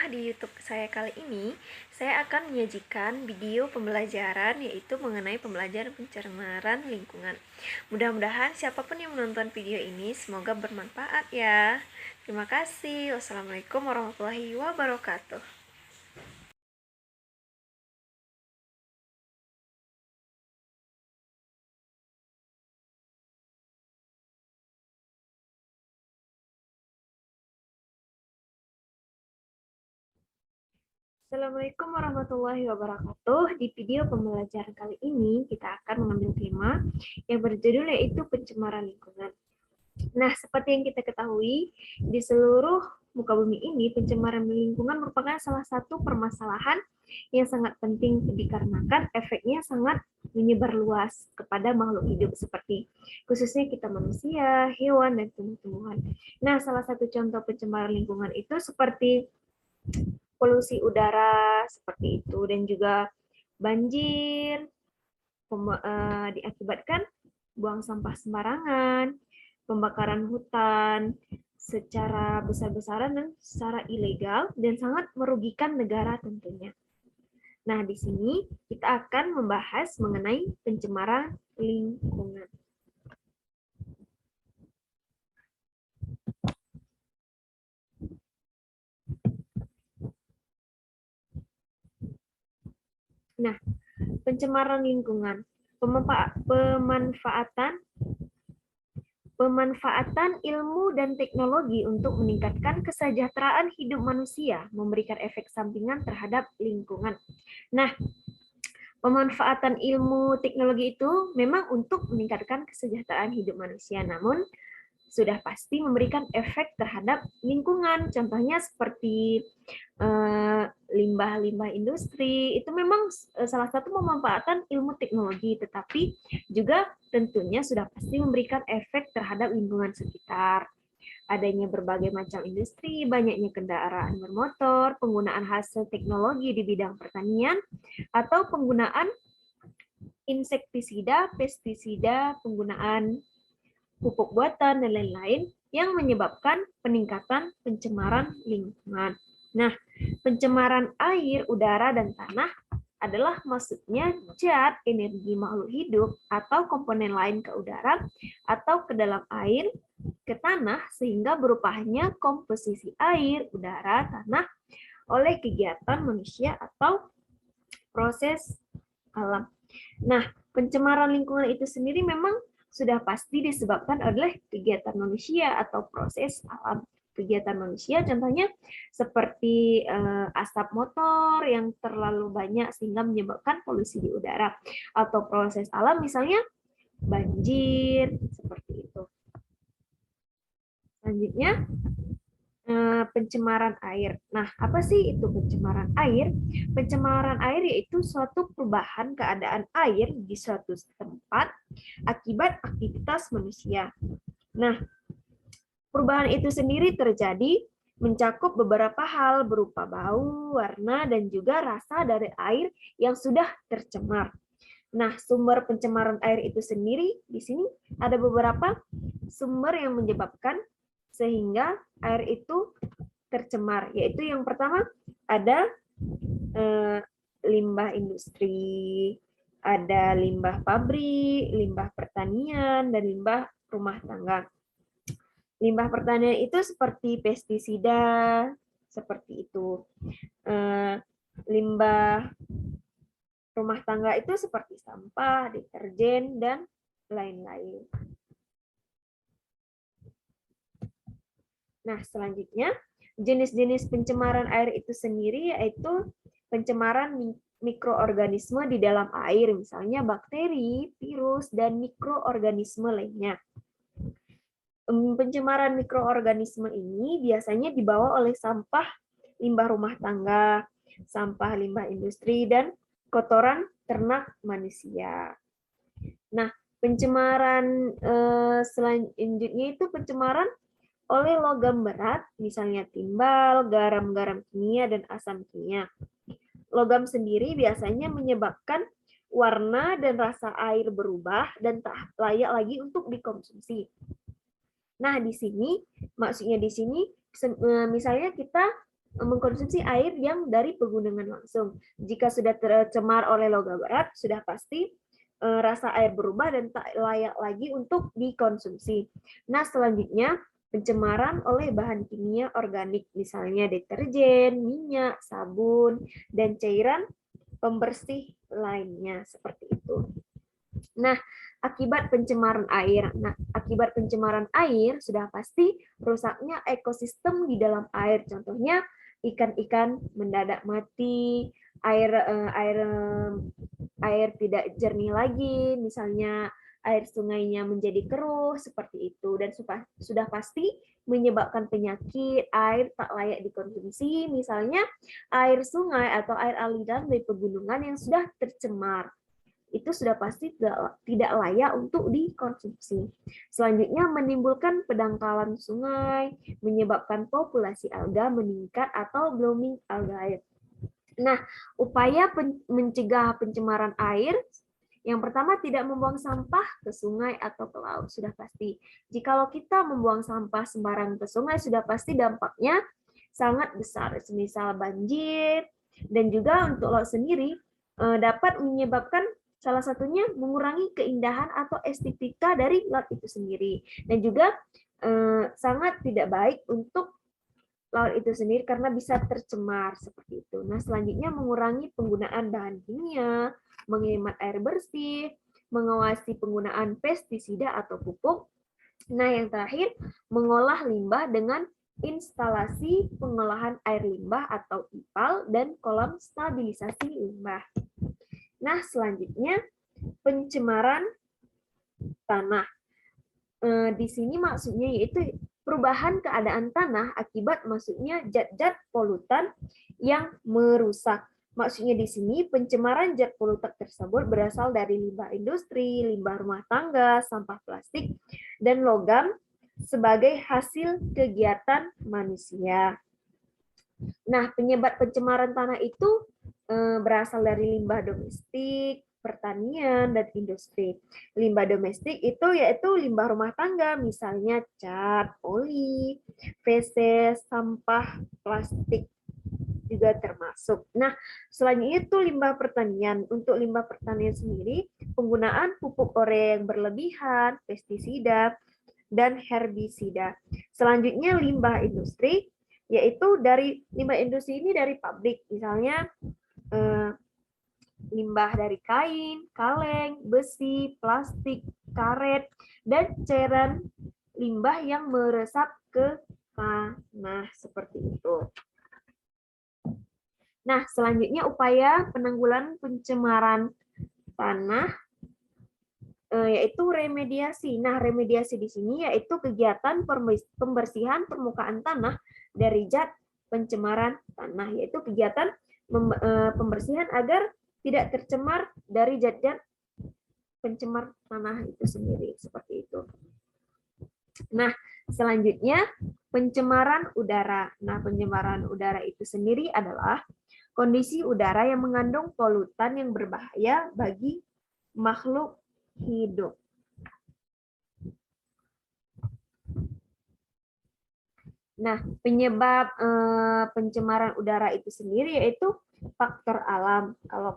di YouTube saya kali ini, saya akan menyajikan video pembelajaran yaitu mengenai pembelajaran pencemaran lingkungan. Mudah-mudahan siapapun yang menonton video ini semoga bermanfaat ya. Terima kasih. Wassalamualaikum warahmatullahi wabarakatuh. Assalamualaikum warahmatullahi wabarakatuh. Di video pembelajaran kali ini, kita akan mengambil tema yang berjudul yaitu pencemaran lingkungan. Nah, seperti yang kita ketahui, di seluruh muka bumi ini, pencemaran lingkungan merupakan salah satu permasalahan yang sangat penting dikarenakan efeknya sangat menyebar luas kepada makhluk hidup seperti khususnya kita manusia, hewan, dan tumbuh-tumbuhan. Nah, salah satu contoh pencemaran lingkungan itu seperti polusi udara seperti itu dan juga banjir diakibatkan buang sampah sembarangan, pembakaran hutan secara besar-besaran dan secara ilegal dan sangat merugikan negara tentunya. Nah, di sini kita akan membahas mengenai pencemaran lingkungan. Nah, pencemaran lingkungan, pemanfaatan ilmu dan teknologi untuk meningkatkan kesejahteraan hidup manusia, memberikan efek sampingan terhadap lingkungan. Nah, pemanfaatan ilmu teknologi itu memang untuk meningkatkan kesejahteraan hidup manusia, namun sudah pasti memberikan efek terhadap lingkungan. Contohnya seperti limbah-limbah industri, itu memang salah satu pemanfaatan ilmu teknologi, tetapi juga tentunya sudah pasti memberikan efek terhadap lingkungan sekitar. Adanya berbagai macam industri, banyaknya kendaraan bermotor, penggunaan hasil teknologi di bidang pertanian, atau penggunaan insektisida, pestisida, penggunaan pupuk buatan, dan lain-lain yang menyebabkan peningkatan pencemaran lingkungan. Nah, pencemaran air, udara, dan tanah adalah maksudnya zat energi makhluk hidup atau komponen lain ke udara atau ke dalam air, ke tanah, sehingga berubahnya komposisi air, udara, tanah oleh kegiatan manusia atau proses alam. Nah, pencemaran lingkungan itu sendiri memang sudah pasti disebabkan oleh kegiatan manusia atau proses alam. Kegiatan manusia contohnya seperti asap motor yang terlalu banyak sehingga menyebabkan polusi di udara, atau proses alam misalnya banjir seperti itu. Selanjutnya pencemaran air. Nah, apa sih itu pencemaran air? Pencemaran air yaitu suatu perubahan keadaan air di suatu tempat akibat aktivitas manusia. Nah, perubahan itu sendiri terjadi mencakup beberapa hal berupa bau, warna, dan juga rasa dari air yang sudah tercemar. Nah, sumber pencemaran air itu sendiri di sini ada beberapa sumber yang menyebabkan sehingga air itu tercemar, yaitu yang pertama ada limbah industri, ada limbah pabrik, limbah pertanian, dan limbah rumah tangga. Limbah pertanian itu seperti pestisida, seperti itu. Limbah rumah tangga itu seperti sampah, deterjen, dan lain-lain. Nah, selanjutnya, jenis-jenis pencemaran air itu sendiri yaitu pencemaran mikroorganisme di dalam air, misalnya bakteri, virus, dan mikroorganisme lainnya. Pencemaran mikroorganisme ini biasanya dibawa oleh sampah limbah rumah tangga, sampah limbah industri, dan kotoran ternak manusia. Nah, pencemaran selanjutnya itu pencemaran oleh logam berat, misalnya timbal, garam-garam kimia, dan asam kimia. Logam sendiri biasanya menyebabkan warna dan rasa air berubah dan tak layak lagi untuk dikonsumsi. Nah, di sini, maksudnya di sini, misalnya kita mengkonsumsi air yang dari pegunungan langsung. Jika sudah tercemar oleh logam berat, sudah pasti rasa air berubah dan tak layak lagi untuk dikonsumsi. Nah, selanjutnya pencemaran oleh bahan kimia organik, misalnya deterjen, minyak, sabun, dan cairan pembersih lainnya seperti itu. Nah, akibat pencemaran air. Nah, akibat pencemaran air sudah pasti rusaknya ekosistem di dalam air. Contohnya ikan-ikan mendadak mati, air tidak jernih lagi, misalnya air sungainya menjadi keruh seperti itu, dan sudah pasti menyebabkan penyakit, air tak layak dikonsumsi, misalnya air sungai atau air aliran dari pegunungan yang sudah tercemar itu sudah pasti tidak layak untuk dikonsumsi. Selanjutnya menimbulkan pendangkalan sungai, menyebabkan populasi alga meningkat atau blooming algae. Nah, upaya mencegah pencemaran air yang pertama, tidak membuang sampah ke sungai atau ke laut, sudah pasti. Jikalau kita membuang sampah sembarangan ke sungai, sudah pasti dampaknya sangat besar, semisal banjir, dan juga untuk laut sendiri dapat menyebabkan salah satunya mengurangi keindahan atau estetika dari laut itu sendiri. Dan juga sangat tidak baik untuk laut itu sendiri karena bisa tercemar seperti itu. Nah, selanjutnya mengurangi penggunaan bahan kimia, menghemat air bersih, mengawasi penggunaan pestisida atau pupuk. Nah, yang terakhir, mengolah limbah dengan instalasi pengolahan air limbah atau IPAL dan kolam stabilisasi limbah. Nah, selanjutnya pencemaran tanah. Di sini maksudnya yaitu perubahan keadaan tanah akibat masuknya zat-zat polutan yang merusak. Maksudnya di sini pencemaran zat polutan tersebut berasal dari limbah industri, limbah rumah tangga, sampah plastik, dan logam sebagai hasil kegiatan manusia. Nah, penyebab pencemaran tanah itu berasal dari limbah domestik, pertanian, dan industri. Limbah domestik itu yaitu limbah rumah tangga, misalnya cat, oli, feses, sampah plastik juga termasuk. Nah, selain itu limbah pertanian. Untuk limbah pertanian sendiri, penggunaan pupuk urea yang berlebihan, pestisida, dan herbisida. Selanjutnya limbah industri, yaitu dari limbah industri ini dari pabrik, misalnya limbah dari kain, kaleng, besi, plastik, karet, dan cairan limbah yang meresap ke tanah seperti itu. Nah, selanjutnya upaya penanggulangan pencemaran tanah yaitu remediasi. Nah, remediasi di sini yaitu kegiatan pembersihan permukaan tanah dari zat pencemaran tanah, yaitu kegiatan pembersihan agar tidak tercemar dari zat-zat pencemar tanah itu sendiri, seperti itu. Nah, selanjutnya pencemaran udara. Nah, pencemaran udara itu sendiri adalah kondisi udara yang mengandung polutan yang berbahaya bagi makhluk hidup. Nah, penyebab pencemaran udara itu sendiri yaitu faktor alam. Kalau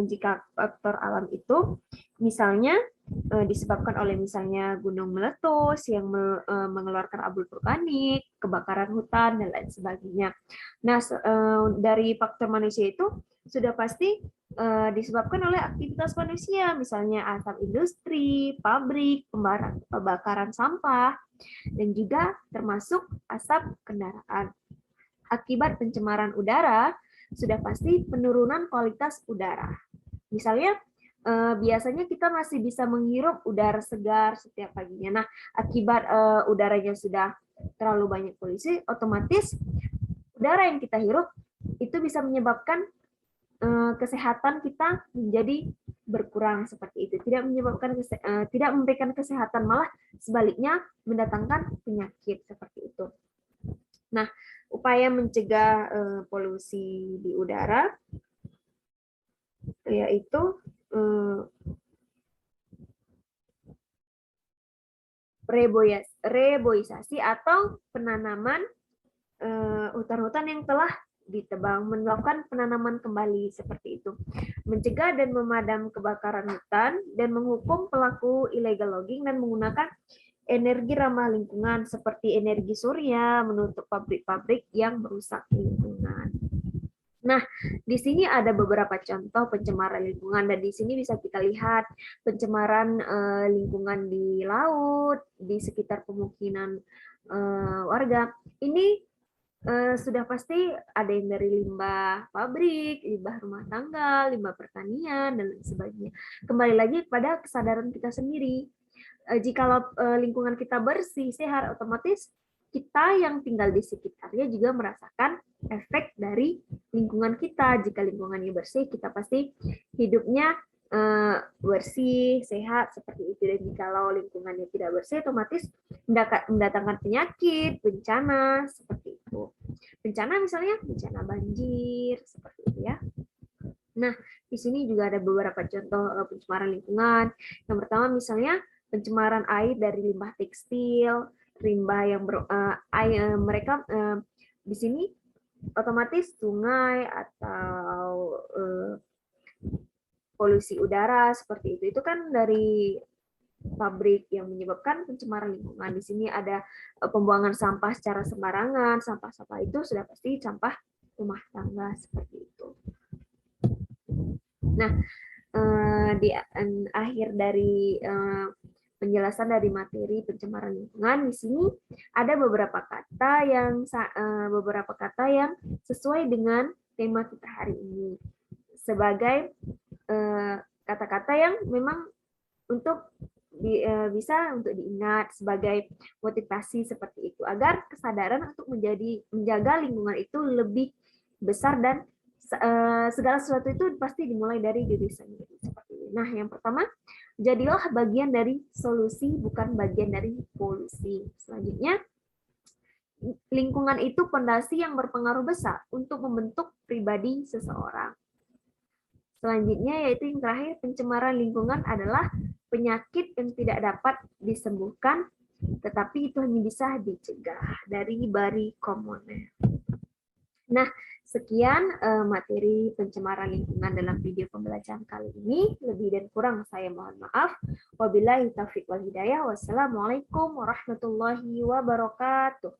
jika faktor alam itu misalnya disebabkan oleh misalnya gunung meletus yang mengeluarkan abu vulkanik, kebakaran hutan dan lain sebagainya. Nah, dari faktor manusia itu sudah pasti disebabkan oleh aktivitas manusia, misalnya asap industri, pabrik, pembakaran sampah, dan juga termasuk asap kendaraan. Akibat pencemaran udara, sudah pasti penurunan kualitas udara. Misalnya, biasanya kita masih bisa menghirup udara segar setiap paginya. Nah, akibat udaranya sudah terlalu banyak polusi, otomatis udara yang kita hirup itu bisa menyebabkan kesehatan kita menjadi berkurang seperti itu. Tidak memberikan kesehatan, malah sebaliknya mendatangkan penyakit seperti itu. Nah, upaya mencegah polusi di udara yaitu reboisasi atau penanaman hutan-hutan yang telah ditebang, melakukan penanaman kembali seperti itu, mencegah dan memadam kebakaran hutan, dan menghukum pelaku illegal logging dan menggunakan energi ramah lingkungan seperti energi surya, menutup pabrik-pabrik yang merusak lingkungan. Nah, di sini ada beberapa contoh pencemaran lingkungan, dan di sini bisa kita lihat pencemaran lingkungan di laut, di sekitar pemukiman warga. Ini sudah pasti ada yang dari limbah pabrik, limbah rumah tangga, limbah pertanian, dan lain sebagainya. Kembali lagi kepada kesadaran kita sendiri. Jikalau lingkungan kita bersih, sehat, otomatis kita yang tinggal di sekitarnya juga merasakan efek dari lingkungan kita. Jika lingkungannya bersih, kita pasti hidupnya bersih, sehat, seperti itu. Dan jikalau lingkungannya tidak bersih, otomatis mendatangkan penyakit, bencana, seperti itu. Bencana misalnya, bencana banjir, seperti itu ya. Nah, di sini juga ada beberapa contoh pencemaran lingkungan. Yang pertama misalnya pencemaran air dari limbah tekstil, limbah yang mereka di sini otomatis sungai atau polusi udara seperti itu. Itu kan dari pabrik yang menyebabkan pencemaran lingkungan. Di sini ada pembuangan sampah secara sembarangan. Sampah-sampah itu sudah pasti sampah rumah tangga seperti itu. Nah, di akhir dari penjelasan dari materi pencemaran lingkungan, di sini ada beberapa kata yang sesuai dengan tema kita hari ini sebagai kata-kata yang memang untuk bisa untuk diingat sebagai motivasi seperti itu, agar kesadaran untuk menjaga lingkungan itu lebih besar, dan segala sesuatu itu pasti dimulai dari diri sendiri seperti ini. Nah, yang pertama, jadilah bagian dari solusi, bukan bagian dari polusi. Selanjutnya, lingkungan itu fondasi yang berpengaruh besar untuk membentuk pribadi seseorang. Selanjutnya, yaitu yang terakhir, pencemaran lingkungan adalah penyakit yang tidak dapat disembuhkan, tetapi itu hanya bisa dicegah. Dari Barry Commoner. Nah, sekian materi pencemaran lingkungan dalam video pembelajaran kali ini. Lebih dan kurang saya mohon maaf. Wabillahi taufiq wal hidayah. Wassalamualaikum warahmatullahi wabarakatuh.